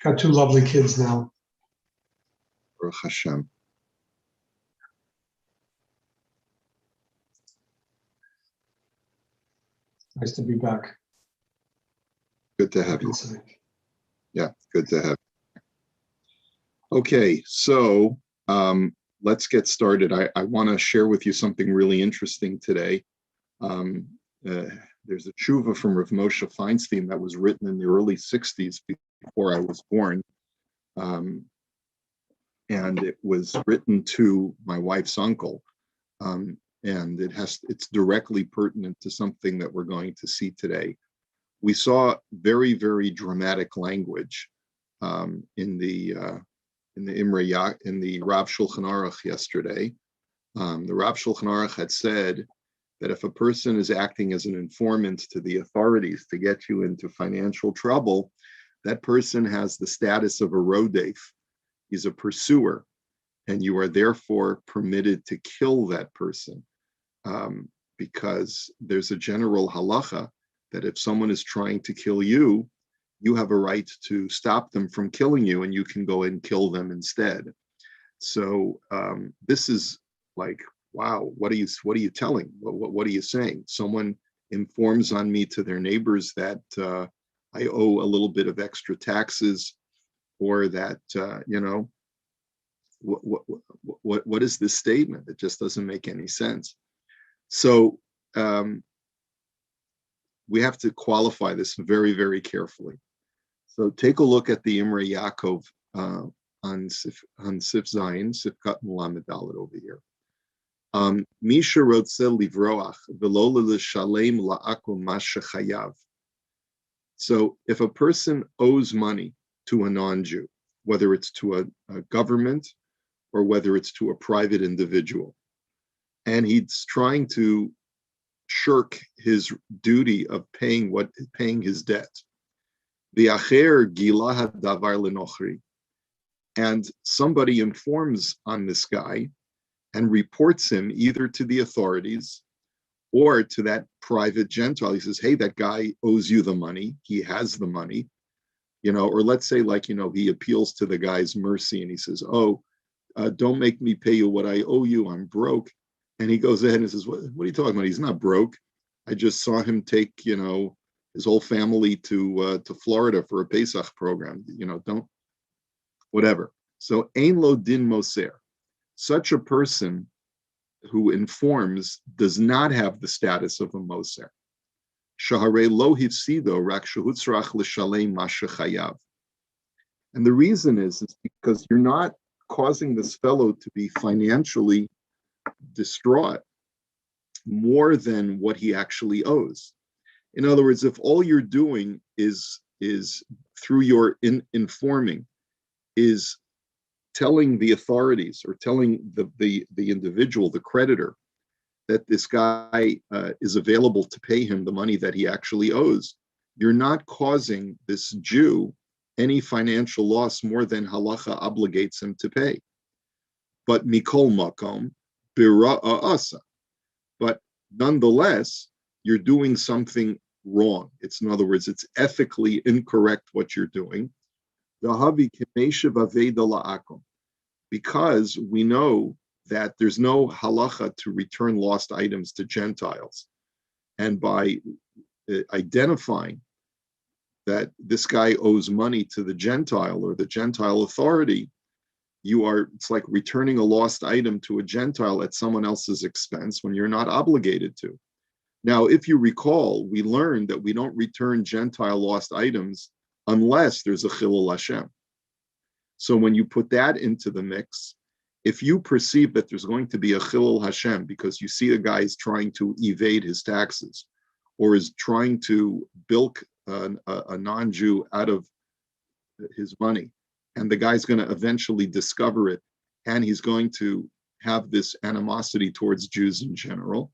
Got two lovely kids now. Baruch Hashem. Nice to be back. Good to have you. Yeah, good to have you. Okay, so let's get started. I want to share with you something really interesting today. There's a tshuva from Rav Moshe Feinstein that was written in the early 60s before I was born. And it was written to my wife's uncle. And it's directly pertinent to something that we're going to see today. We saw very, very dramatic language in the Imrei, in the Rav Shulchan Aruch yesterday. The Rav Shulchan Aruch had said that if a person is acting as an informant to the authorities to get you into financial trouble, that person has the status of a rodef. He's a pursuer, and you are therefore permitted to kill that person because there's a general halacha that if someone is trying to kill you, you have a right to stop them from killing you, and you can go and kill them instead. So this is like, wow, what are you telling? What are you saying? Someone informs on me to their neighbors that I owe a little bit of extra taxes, or that what is this statement? It just doesn't make any sense. So we have to qualify this very, very carefully. So take a look at the Imrei Yaakov on Sif Zayin, Sif Kat Mulamed Dalet over here. Misha Rotzel Livroach V'lo L'Shalem La'akum Ma Shechayav. So if a person owes money to a non-Jew, whether it's to a government or whether it's to a private individual, and he's trying to shirk his duty of paying his debt, v'acher gilah davar lenochri, and somebody informs on this guy and reports him either to the authorities or to that private Gentile. He says, hey, that guy owes you the money. He has the money, or let's say he appeals to the guy's mercy and he says, don't make me pay you what I owe you. I'm broke. And he goes ahead and says, what are you talking about? He's not broke. I just saw him take, his whole family to Florida for a Pesach program. Don't, whatever. So, ein lo din moser. Such a person who informs does not have the status of a moser. Shaharei lo hifsido rak shehutzrach l'shalem ma shechayav. And the reason is because you're not causing this fellow to be financially distraught more than what he actually owes. In other words, if all you're doing is through your informing, is telling the authorities or telling the individual, the creditor, that this guy is available to pay him the money that he actually owes, you're not causing this Jew any financial loss more than halacha obligates him to pay. But mikol makom bira'a asa. But nonetheless, you're doing something wrong. In other words, it's ethically incorrect what you're doing. Because we know that there's no halacha to return lost items to Gentiles. And by identifying that this guy owes money to the Gentile or the Gentile authority, it's like returning a lost item to a Gentile at someone else's expense when you're not obligated to. Now, if you recall, we learned that we don't return Gentile lost items unless there's a chilul Hashem. So when you put that into the mix, if you perceive that there's going to be a chilul Hashem because you see a guy is trying to evade his taxes or is trying to bilk a non-Jew out of his money, and the guy's going to eventually discover it, and he's going to have this animosity towards Jews in general.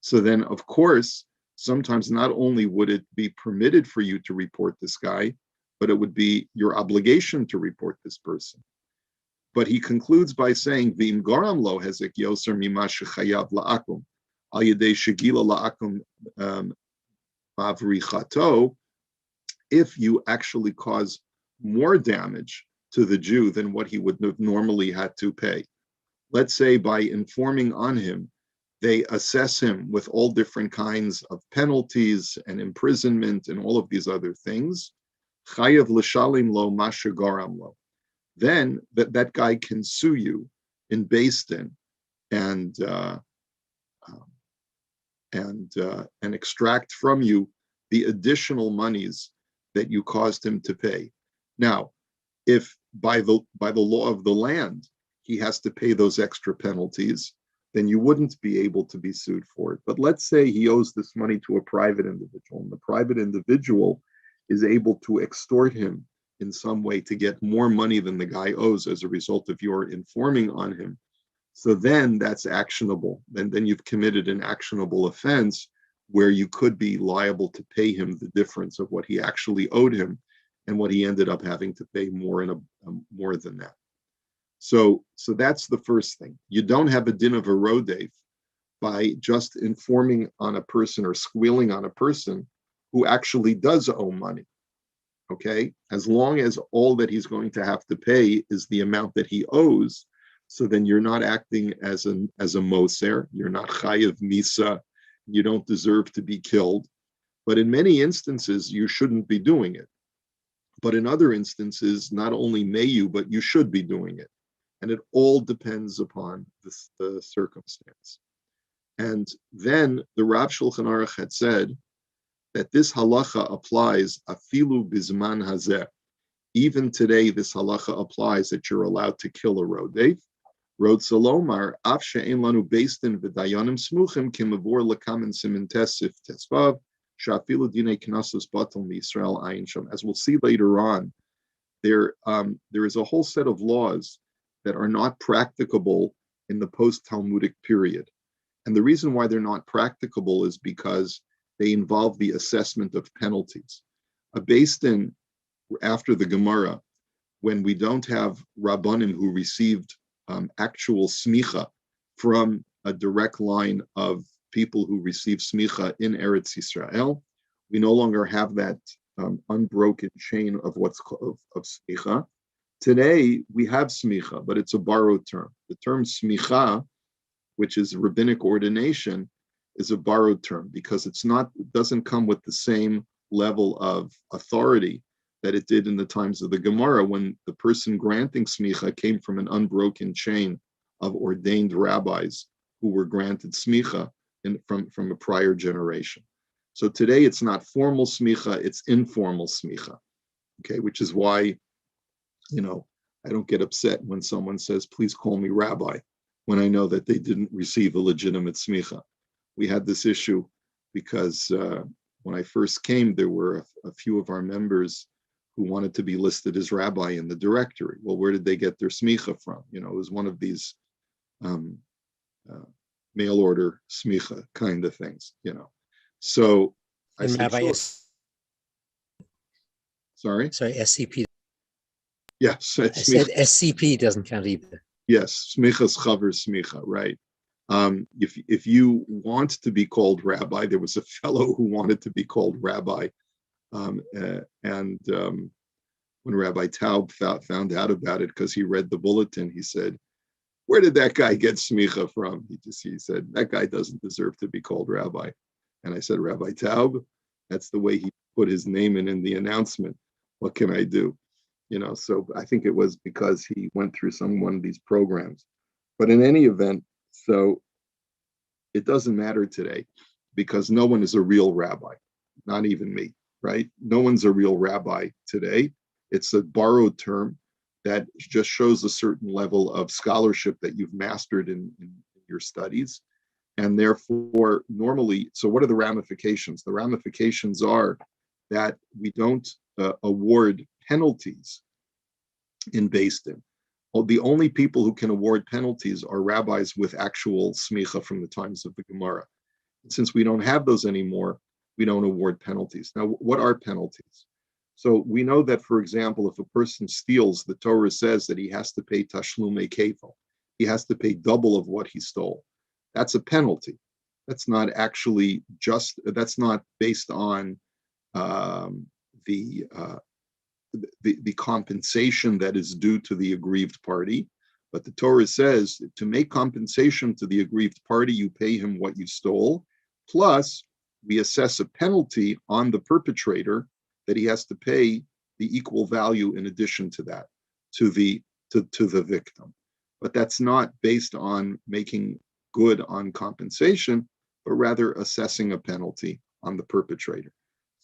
So then, of course, sometimes not only would it be permitted for you to report this guy, but it would be your obligation to report this person. But he concludes by saying, "V'im garam lo hezek yoser mima shechayav la'akum al yedei shegila la'akum mavrichato." if you actually cause more damage to the Jew than what he would have normally had to pay. Let's say by informing on him, they assess him with all different kinds of penalties and imprisonment and all of these other things. Chayav l'shalim lo masha garam lo. Then that guy can sue you in Beis Din and extract from you the additional monies that you caused him to pay. Now, if by the law of the land he has to pay those extra penalties, then you wouldn't be able to be sued for it. But let's say he owes this money to a private individual, and the private individual is able to extort him in some way to get more money than the guy owes as a result of your informing on him. So then that's actionable. Then you've committed an actionable offense where you could be liable to pay him the difference of what he actually owed him and what he ended up having to pay more more than that. So that's the first thing. You don't have a din of a rodef by just informing on a person or squealing on a person who actually does owe money. Okay, as long as all that he's going to have to pay is the amount that he owes, so then you're not acting as a moser, you're not chayav misa, you don't deserve to be killed. But in many instances, you shouldn't be doing it. But in other instances, not only may you, but you should be doing it. And it all depends upon the circumstance. And then the Rav Shulchan Aruch had said that this halacha applies afilu bizman hazeh. Even today, this halacha applies that you're allowed to kill a rodef. Rod Salomar, af she'en lanu beis din v'dayanim smuchim kimavor lakamen simin tesif tesvav shafilu dinei knasos batal miYisrael ayin sham. As we'll see later on, there is a whole set of laws that are not practicable in the post-Talmudic period. And the reason why they're not practicable is because they involve the assessment of penalties. A Beis Din, after the Gemara, when we don't have Rabbanim who received actual smicha from a direct line of people who receive smicha in Eretz Yisrael, we no longer have that unbroken chain of what's called of smicha. Today, we have smicha, but it's a borrowed term. The term smicha, which is rabbinic ordination, is a borrowed term because it doesn't come with the same level of authority that it did in the times of the Gemara when the person granting smicha came from an unbroken chain of ordained rabbis who were granted smicha from a prior generation. So today it's not formal smicha, it's informal smicha, okay, which is why I don't get upset when someone says, please call me rabbi, when I know that they didn't receive a legitimate smicha. We had this issue because when I first came, there were a few of our members who wanted to be listed as rabbi in the directory. Well, where did they get their smicha from? It was one of these mail order smicha kind of things, So I And said, Rabbi, sure. Sorry, SCP. yes, I said SCP doesn't count either. Yes, smichas chaver smicha, right. If you want to be called rabbi, there was a fellow who wanted to be called rabbi, and when Rabbi Taub found out about it because he read the bulletin, he said, "Where did that guy get smicha from?" He said, "That guy doesn't deserve to be called rabbi." And I said, "Rabbi Taub, that's the way he put his name in the announcement. What can I do?" So I think it was because he went through one of these programs. But in any event, so it doesn't matter today because no one is a real rabbi, not even me, right? No one's a real rabbi today. It's a borrowed term that just shows a certain level of scholarship that you've mastered in your studies. And therefore, normally, so what are the ramifications? The ramifications are that we don't award penalties in Beis Din. The only people who can award penalties are rabbis with actual smicha from the times of the Gemara. Since we don't have those anymore, we don't award penalties. Now, what are penalties? So we know that, for example, if a person steals, the Torah says that he has to pay tashlumei kefil. He has to pay double of what he stole. That's a penalty. That's not actually that's not based on the the compensation that is due to the aggrieved party. But the Torah says to make compensation to the aggrieved party, you pay him what you stole, plus we assess a penalty on the perpetrator that he has to pay the equal value in addition to that to the victim. But that's not based on making good on compensation, but rather assessing a penalty on the perpetrator.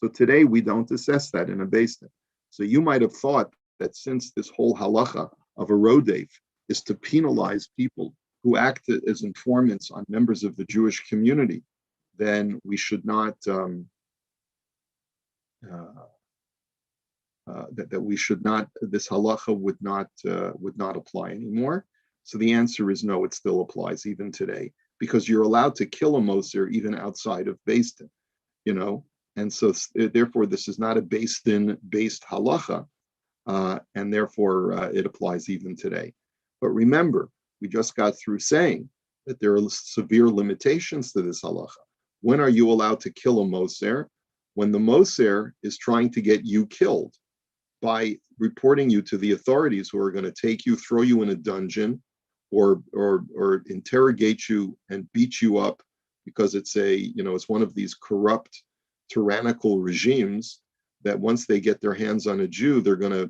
So today we don't assess that in a Beis Din. So you might have thought that since this whole halacha of a rodef is to penalize people who act as informants on members of the Jewish community, then we should not that we should not, this halacha would not apply anymore. So the answer is no, it still applies even today, because you're allowed to kill a moser even outside of Beis Din, and so therefore this is not a Beis Din based halacha, and therefore it applies even today. But remember, we just got through saying that there are severe limitations to this halacha. When are you allowed to kill a moser? When the moser is trying to get you killed by reporting you to the authorities, who are going to take you, throw you in a dungeon, or interrogate you and beat you up, because it's one of these corrupt, tyrannical regimes that once they get their hands on a Jew, they're going to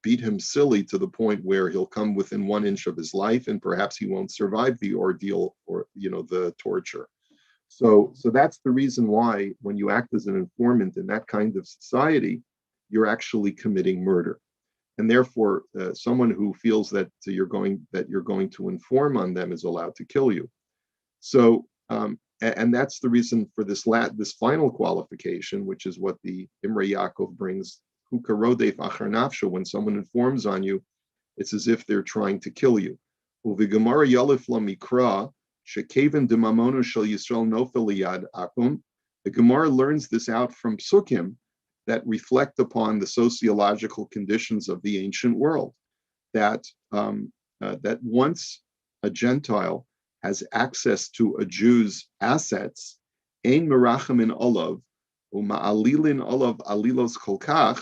beat him silly to the point where he'll come within 1 inch of his life, and perhaps he won't survive the ordeal or the torture. So that's the reason why when you act as an informant in that kind of society, you're actually committing murder. And therefore, someone who feels that you're going to inform on them is allowed to kill you. So, and that's the reason for this final qualification, which is what the Imrei Yaakov brings. When someone informs on you, it's as if they're trying to kill you. The Gemara learns this out from psukim that reflect upon the sociological conditions of the ancient world. That once a Gentile has access to a Jew's assets, ein merachamin olav u'ma'alilin olav alilos kolkach,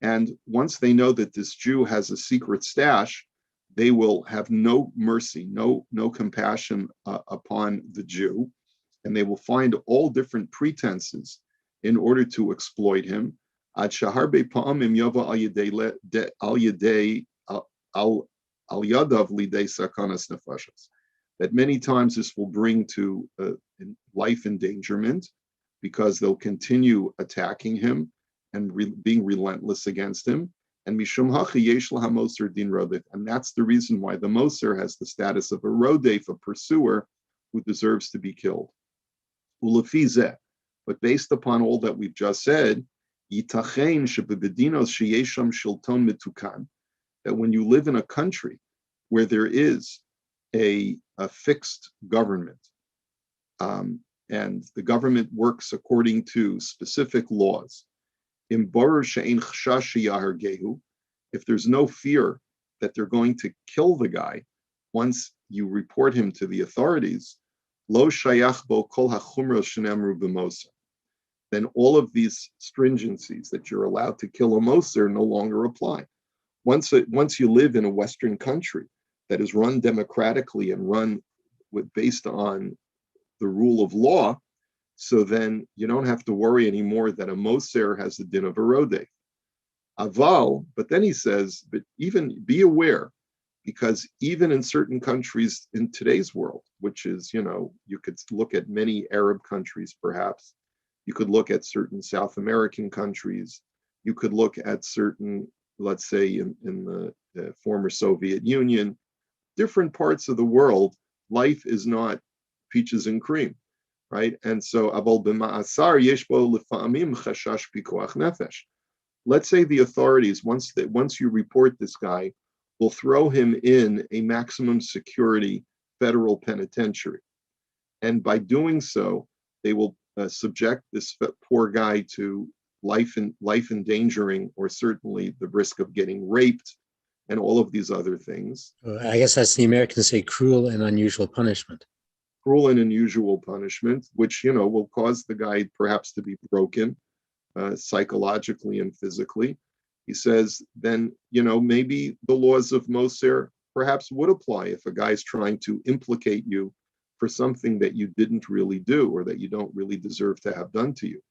and once they know that this Jew has a secret stash, they will have no mercy, no compassion upon the Jew, and they will find all different pretenses in order to exploit him. Ad shaharbe pa'amim yava al yadav lidei sakanas nefashos. That many times this will bring to life endangerment, because they'll continue attacking him and being relentless against him. And mishum hachi yesh laha moser din rodef, and that's the reason why the moser has the status of a rodef, a pursuer who deserves to be killed. Ulefi zeh, but based upon all that we've just said, yitachein shebebedinos sheyesham shilton mitukan, that when you live in a country where there is a fixed government, and the government works according to specific laws, if there's no fear that they're going to kill the guy once you report him to the authorities, then all of these stringencies that you're allowed to kill a moser no longer apply. Once you live in a Western country that is run democratically and run based on the rule of law, so then you don't have to worry anymore that a moser has the din of a rodef. Aval, but then he says, but even be aware, because even in certain countries in today's world, which is, you could look at many Arab countries perhaps, you could look at certain South American countries, you could look at certain, let's say in the former Soviet Union, different parts of the world, life is not peaches and cream, right? And so, let's say the authorities, once you report this guy, will throw him in a maximum security federal penitentiary. And by doing so, they will subject this poor guy to life endangering, or certainly the risk of getting raped and all of these other things. I guess that's the Americans say cruel and unusual punishment. Cruel and unusual punishment, which, will cause the guy perhaps to be broken, psychologically and physically, he says, then, maybe the laws of Moser perhaps would apply if a guy's trying to implicate you for something that you didn't really do or that you don't really deserve to have done to you.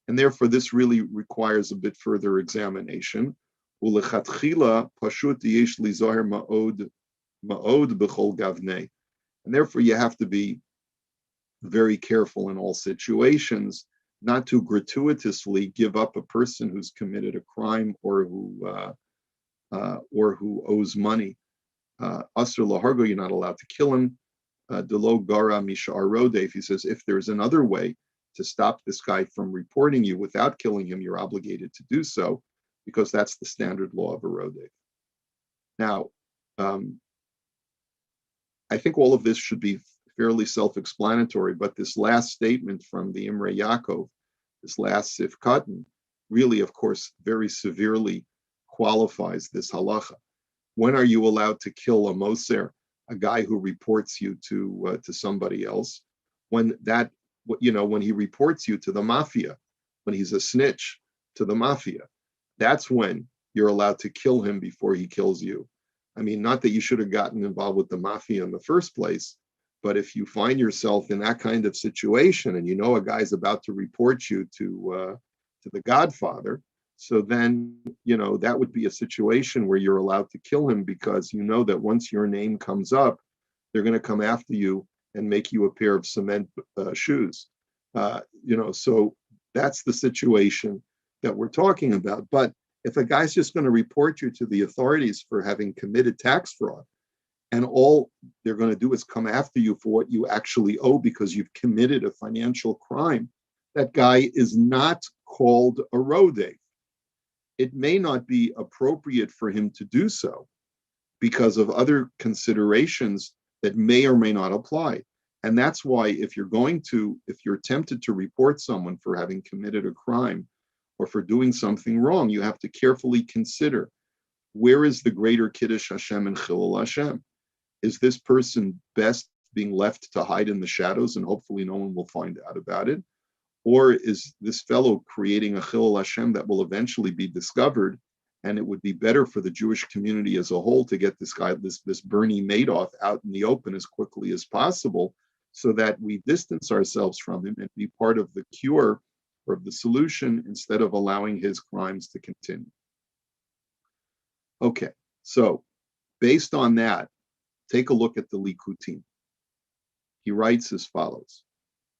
And therefore, this really requires a bit further examination. And therefore, you have to be very careful in all situations, not to gratuitously give up a person who's committed a crime or who owes money. Asr lahargo, you're not allowed to kill him. Delo gara mishar rodef, he says, if there's another way to stop this guy from reporting you without killing him, you're obligated to do so, because that's the standard law of a rodef. Now, I think all of this should be fairly self-explanatory, but this last statement from the Imrei Yaakov, this last Sif Katan, really, of course, very severely qualifies this halacha. When are you allowed to kill a moser, a guy who reports you to somebody else? When he reports you to the mafia, when he's a snitch to the mafia, that's when you're allowed to kill him before he kills you. I mean, not that you should have gotten involved with the mafia in the first place, but if you find yourself in that kind of situation and a guy's about to report you to the Godfather, so then, that would be a situation where you're allowed to kill him, because that once your name comes up, they're going to come after you and make you a pair of cement shoes. So that's the situation that we're talking about. But if a guy's just going to report you to the authorities for having committed tax fraud, and all they're going to do is come after you for what you actually owe because you've committed a financial crime, that guy is not called a rodef. It may not be appropriate for him to do so because of other considerations that may or may not apply. And that's why if you're tempted to report someone for having committed a crime or for doing something wrong, you have to carefully consider, where is the greater Kiddush Hashem and Chilul Hashem? Is this person best being left to hide in the shadows and hopefully no one will find out about it? Or is this fellow creating a Chilul Hashem that will eventually be discovered, and it would be better for the Jewish community as a whole to get this guy, this Bernie Madoff, out in the open as quickly as possible, so that we distance ourselves from him and be part of the cure or of the solution instead of allowing his crimes to continue. Okay, so based on that, take a look at the Likutim. He writes as follows.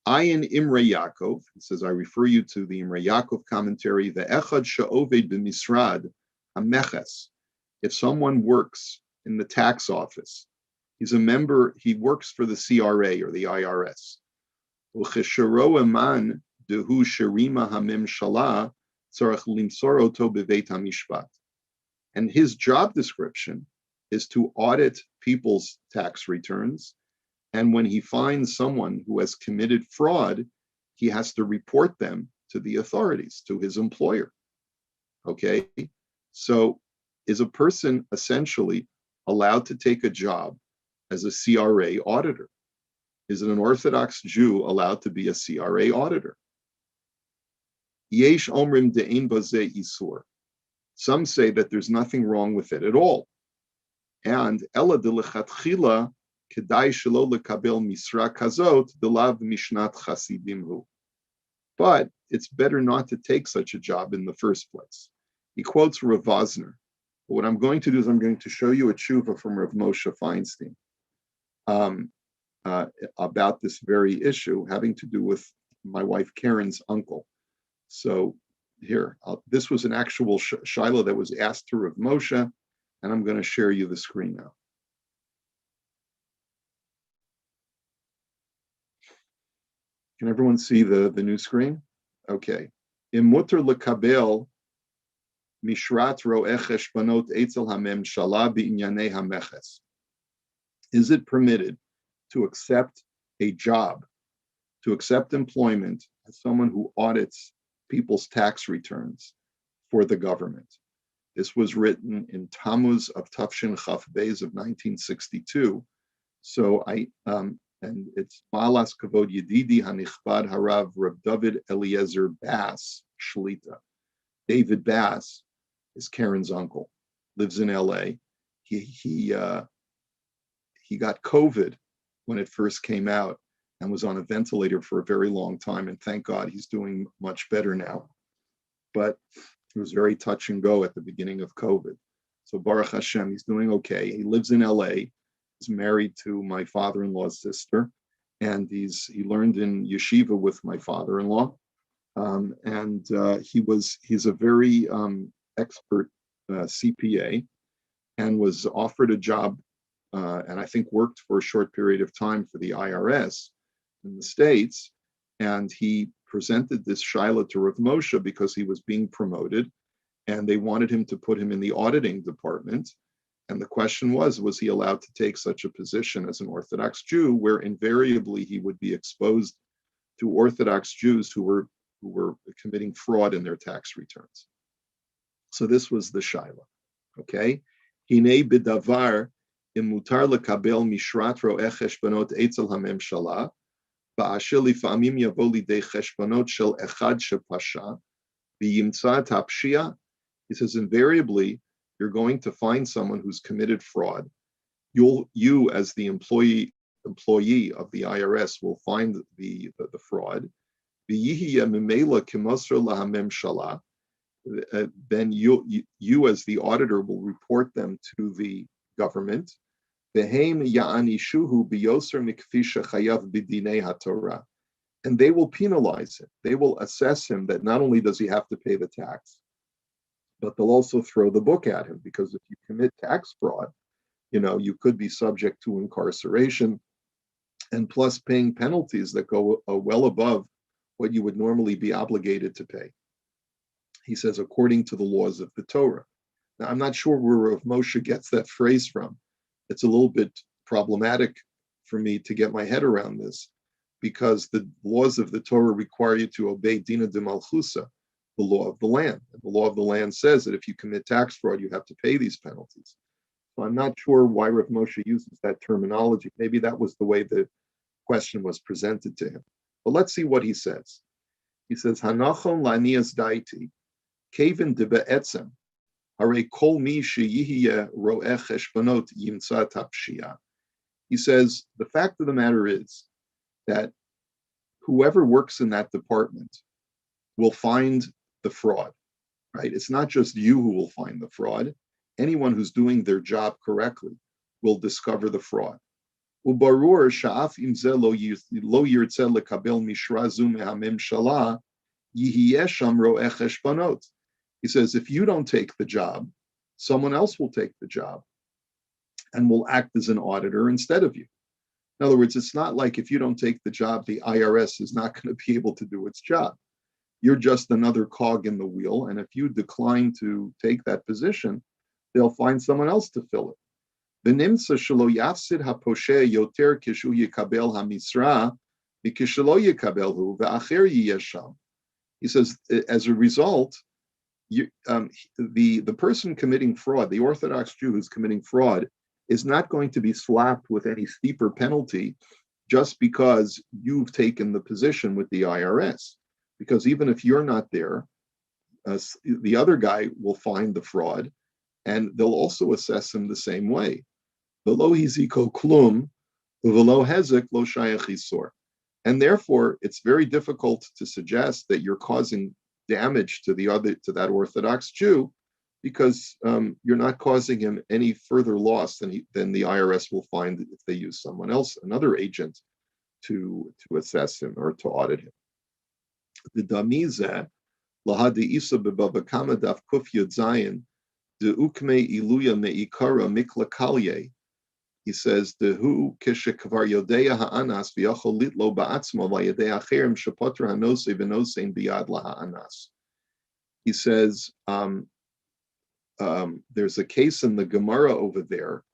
Ayin Imrei Yaakov, he says, I refer you to the Imrei Yaakov commentary, the Echad She'oved b'misrad hameches. If someone works in the tax office, he's a member, he works for the CRA or the IRS. Uchesharo eman dehu sherima hamemshala tzarech limsor oto beveit hamishpat. And his job description is to audit people's tax returns. And when he finds someone who has committed fraud, he has to report them to the authorities, to his employer. Okay? So is a person essentially allowed to take a job as a CRA auditor? Is an Orthodox Jew allowed to be a CRA auditor? Yesh omrim de'ein bazeh isur. Some say that there's nothing wrong with it at all. And ela de lechatchila kedai shelo lekabel misra kazot delav mishnat chasidim hu. But it's better not to take such a job in the first place. He quotes Rav Vosner. But what I'm going to do is I'm going to show you a tshuva from Rav Moshe Feinstein about this very issue, having to do with my wife Karen's uncle. So here, this was an actual shaila that was asked to Rav Moshe, and I'm going to share you the screen now. Can everyone see the new screen? Okay. Im mutter lekabel mishrat ro'eh cheshbonot etzel hamemshala b'inyanei hameches. Is it permitted to accept a job, to accept employment as someone who audits people's tax returns for the government? This was written in Tammuz of Tafshin Chaf Beis of 1962. So and it's Malas Kavod Yedidi Hanichbad Harav Reb David Eliezer Bass Shlita. David Bass is Karen's uncle, lives in L.A. He got COVID when it first came out and was on a ventilator for a very long time, and thank God he's doing much better now. But it was very touch and go at the beginning of COVID. So Baruch Hashem, he's doing okay. He lives in LA. He's married to my father-in-law's sister, and he learned in yeshiva with my father-in-law. He's a very expert CPA, and was offered a job, and I think worked for a short period of time for the IRS in the States. And he presented this shaila to Rav Moshe because he was being promoted, and they wanted him to put him in the auditing department. And the question was he allowed to take such a position as an Orthodox Jew, where invariably he would be exposed to Orthodox Jews who were committing fraud in their tax returns. So this was the shaila. Okay, Hinei bidavar imutar lekabel mishrat ro'eh cheshbonot etzel hamemshala. Ba'ashel lifamim yavo lidei cheshbonot shel echad shepasha v'yimtza tapshia. He says invariably you're going to find someone who's committed fraud. You as the employee of the IRS will find the fraud. V'yihiya mimela kimosro lahamemshala. Then you as the auditor will report them to the government. And they will penalize him. They will assess him that not only does he have to pay the tax, but they'll also throw the book at him, because if you commit tax fraud, you could be subject to incarceration, and plus paying penalties that go well above what you would normally be obligated to pay. He says, according to the laws of the Torah. Now, I'm not sure where Rav Moshe gets that phrase from. It's a little bit problematic for me to get my head around this, because the laws of the Torah require you to obey Dina de Malchusa, the law of the land. And the law of the land says that if you commit tax fraud, you have to pay these penalties. So I'm not sure why Rav Moshe uses that terminology. Maybe that was the way the question was presented to him. But let's see what he says. He says, Hanachon lanias daiti, kevin de be'etzem, hare kol mi sheyihiye ro'eh cheshbonot yimtza tapshia. He says, the fact of the matter is that whoever works in that department will find the fraud, right? It's not just you who will find the fraud. Anyone who's doing their job correctly will discover the fraud. Ubarur sha'af im ze lo yirtze lekabel mishra zu mehamemshala yihiyeh sham ro'eh cheshbonot. He says, if you don't take the job, someone else will take the job and will act as an auditor instead of you. In other words, it's not like if you don't take the job, the IRS is not going to be able to do its job. You're just another cog in the wheel. And if you decline to take that position, they'll find someone else to fill it. V'nimtza shelo yafsid haposhe yoter kishu yikabel hamisra mikishelo yikabelhu ve'acher yiyeh sham. He says, as a result, the person committing fraud, the Orthodox Jew who's committing fraud, is not going to be slapped with any steeper penalty just because you've taken the position with the IRS. Because even if you're not there, the other guy will find the fraud, and they'll also assess him the same way. V'lo hiziko klum, v'lo hezek lo shayach isor. And therefore, it's very difficult to suggest that you're causing damage to that Orthodox Jew, because you're not causing him any further loss than the IRS will find if they use someone else, another agent, to assess him or to audit him. The damizeh lahadi isa bebavakama daf kuf yud zayin de ukme iluya meikara mikla kalye. He says, "Dehu kishekvar yodeya haanas v'yachol litlo ba'atzmo v'yadei acherim shepotra hanose v'nosein biyad lahaanas." He says, there's a case in the Gemara over there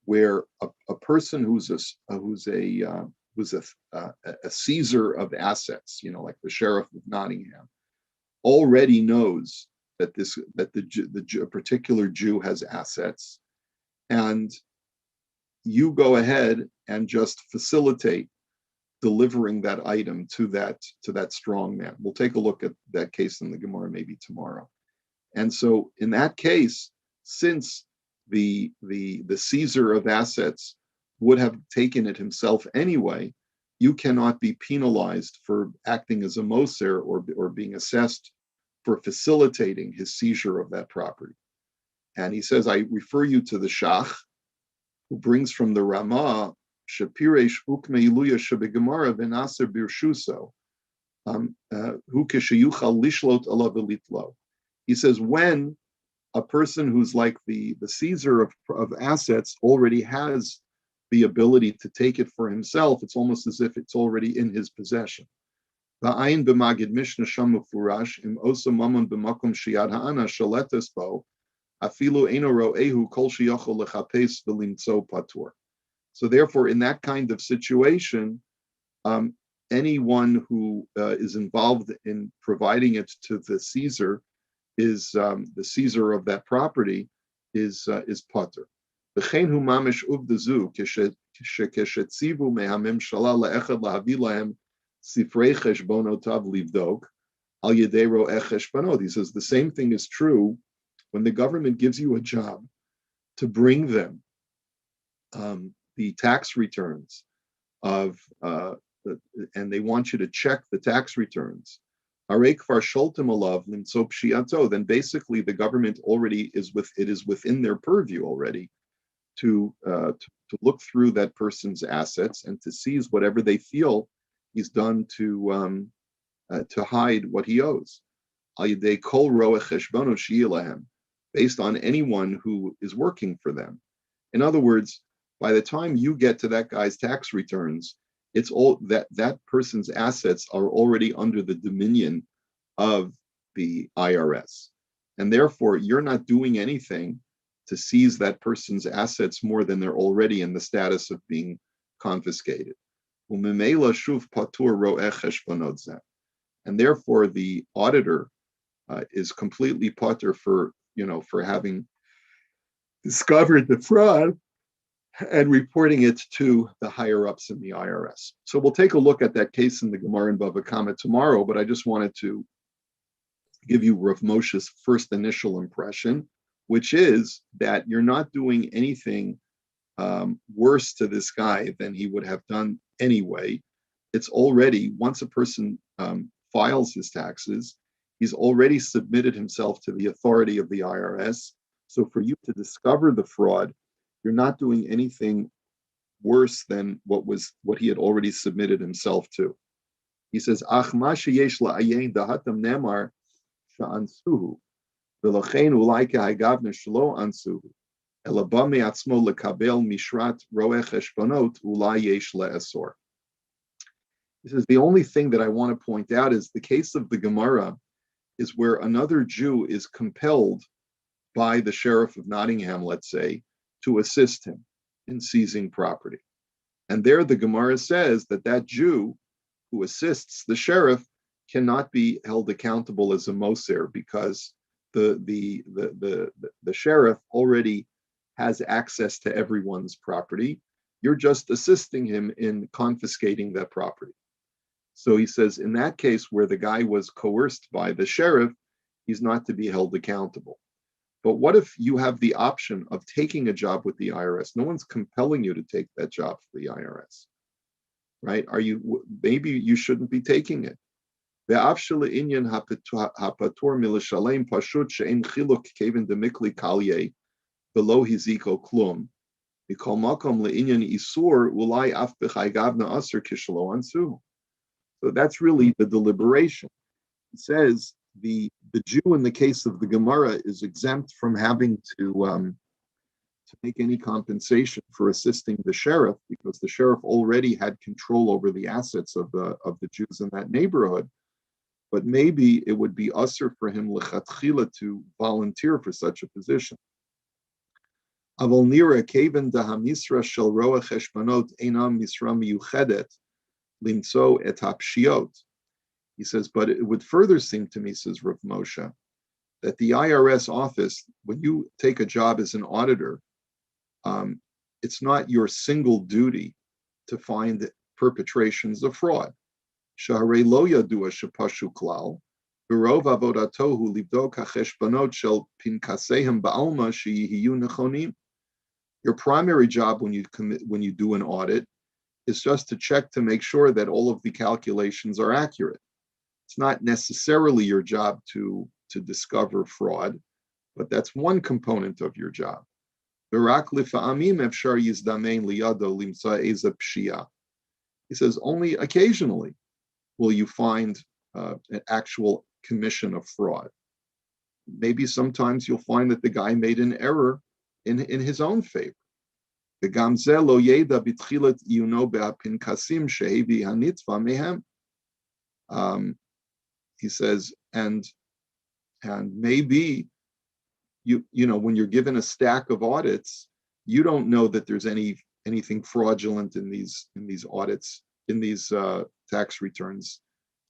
where a person who's a seizer of assets, like the sheriff of Nottingham, already knows that a particular Jew has assets, and you go ahead and just facilitate delivering that item to that strong man. We'll take a look at that case in the Gemara maybe tomorrow. And so in that case, since the seizer of assets would have taken it himself anyway, you cannot be penalized for acting as a moser or being assessed for facilitating his seizure of that property. And he says, I refer you to the Shach, who brings from the Ramah, Shapiresh ukme iluya shebegemara v'naser birshuso, hu kesheyuchal lishlot alav elitlo. He says, when a person who's like the seizer of assets already has the ability to take it for himself, it's almost as if it's already in his possession. Va'ayin b'magid mishnah sham mufurash im osa mamon b'makom sheyad ha'ana shaletes bo afilu eino ro'ehu kol sheyachol lechapes v'limtzo patur. So therefore, in that kind of situation, anyone who is involved in providing it to the seizer is the seizer of that property is patur. V'chein hu mamish uvdazu keshetzivu mehamemshala le'echad lahavi lahem sifrei cheshbonotav livdok al yedei ro'eh cheshbonot. He says the same thing is true when the government gives you a job to bring them the tax returns of, and they want you to check the tax returns. Then basically the government already is within their purview already to look through that person's assets and to seize whatever they feel he's done to hide what he owes. Based on anyone who is working for them. In other words, by the time you get to that guy's tax returns, it's all that person's assets are already under the dominion of the IRS. And therefore, you're not doing anything to seize that person's assets more than they're already in the status of being confiscated. And therefore, the auditor is completely patur for having discovered the fraud and reporting it to the higher ups in the IRS. So we'll take a look at that case in the Gemara in Bava Kama tomorrow, but I just wanted to give you Rav Moshe's first initial impression, which is that you're not doing anything worse to this guy than he would have done anyway. It's already, once a person files his taxes, he's already submitted himself to the authority of the IRS. So for you to discover the fraud, you're not doing anything worse than what he had already submitted himself to. He says, "Ach ma sheyesh la'ayin dahatam nemar sha'ansuhu, v'lochein ulai kehagavne shelo ansuhu, ela ba me'atzmo lekabel mishrat roeh cheshbonot ulai yesh le'asor." He says, the only thing that I want to point out is the case of the Gemara is where another Jew is compelled by the sheriff of Nottingham, let's say, to assist him in seizing property. And there the Gemara says that Jew who assists the sheriff cannot be held accountable as a moser because the sheriff already has access to everyone's property. You're just assisting him in confiscating that property. So he says, in that case where the guy was coerced by the sheriff, he's not to be held accountable. But what if you have the option of taking a job with the IRS? No one's compelling you to take that job for the IRS, right? Maybe you shouldn't be taking it. So that's really the deliberation. It says the Jew in the case of the Gemara is exempt from having to make any compensation for assisting the sheriff because the sheriff already had control over the assets of the Jews in that neighborhood. But maybe it would be usher for him lechatchila to volunteer for such a position. Aval nira keven dahamisra shel roa cheshbonot einam misra miyuchedet limtzo et hapshiot. He says, but it would further seem to me, says Rav Moshe, that the IRS office, when you take a job as an auditor, it's not your single duty to find perpetrations of fraud. Shaharei lo yadua shepashu klal, v'rov avodatohu libdok hacheshbonot shel pinkasehem ba'alma sheyihiyu nechonim. Your primary job when you do an audit is just to check to make sure that all of the calculations are accurate. It's not necessarily your job to discover fraud, but that's one component of your job. He says only occasionally will you find an actual commission of fraud. Maybe sometimes you'll find that the guy made an error in his own favor. He says, and maybe you know when you're given a stack of audits, you don't know that there's anything fraudulent in these audits, in these tax returns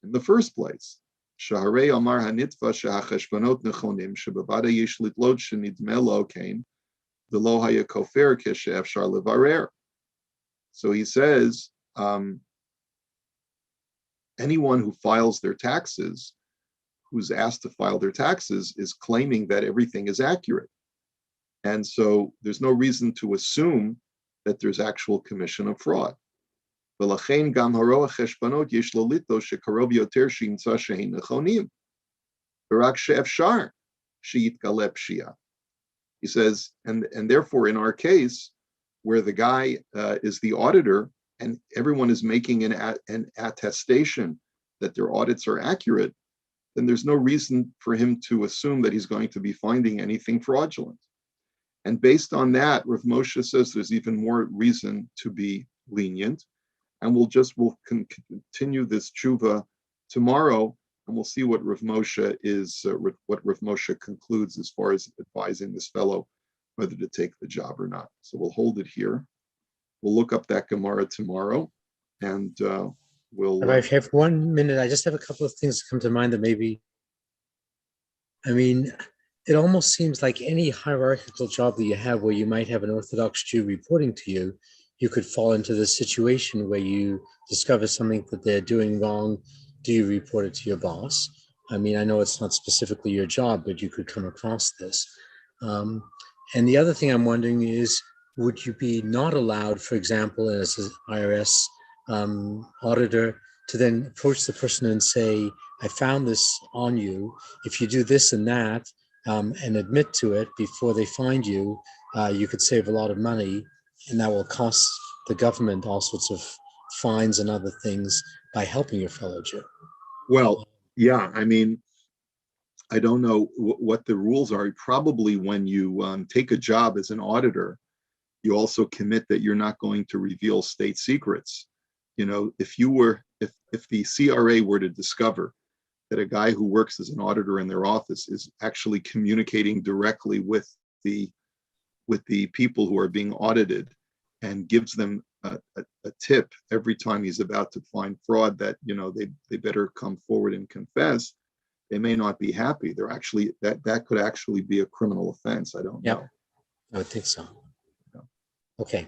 in the first place. Shaharei Amar Hanitva Shahacheshbanot Nechonim Shabavada Yesh Litlot Shenidme Lo Kain V'Lo Haya Kofer Keshe'efshar Levarer. So he says, anyone who files their taxes, who's asked to file their taxes, is claiming that everything is accurate. And so there's no reason to assume that there's actual commission of fraud. He says, and therefore in our case, where the guy is the auditor and everyone is making an attestation that their audits are accurate, then there's no reason for him to assume that he's going to be finding anything fraudulent. And based on that, Rav Moshe says there's even more reason to be lenient. And we'll continue this tshuva tomorrow, and we'll see what Rav Moshe concludes as far as advising this fellow whether to take the job or not. So we'll hold it here. We'll look up that Gemara tomorrow, and we'll. If you have 1 minute, I just have a couple of things that come to mind that maybe. I mean, it almost seems like any hierarchical job that you have where you might have an Orthodox Jew reporting to you, you could fall into this situation where you discover something that they're doing wrong. Do you report it to your boss? I mean, I know it's not specifically your job, but you could come across this. And the other thing I'm wondering is, would you be not allowed, for example, as an IRS auditor, to then approach the person and say, I found this on you. If you do this and that, and admit to it before they find you, you could save a lot of money, and that will cost the government all sorts of fines and other things by helping your fellow Jew. Well, yeah, I mean, I don't know what the rules are. Probably when you take a job as an auditor, you also commit that you're not going to reveal state secrets. You know, if the CRA were to discover that a guy who works as an auditor in their office is actually communicating directly with the people who are being audited and gives them a tip every time he's about to find fraud that, you know, they better come forward and confess, they may not be happy. They're actually, that could actually be a criminal offense. I don't know. I would think so. Yeah. Okay.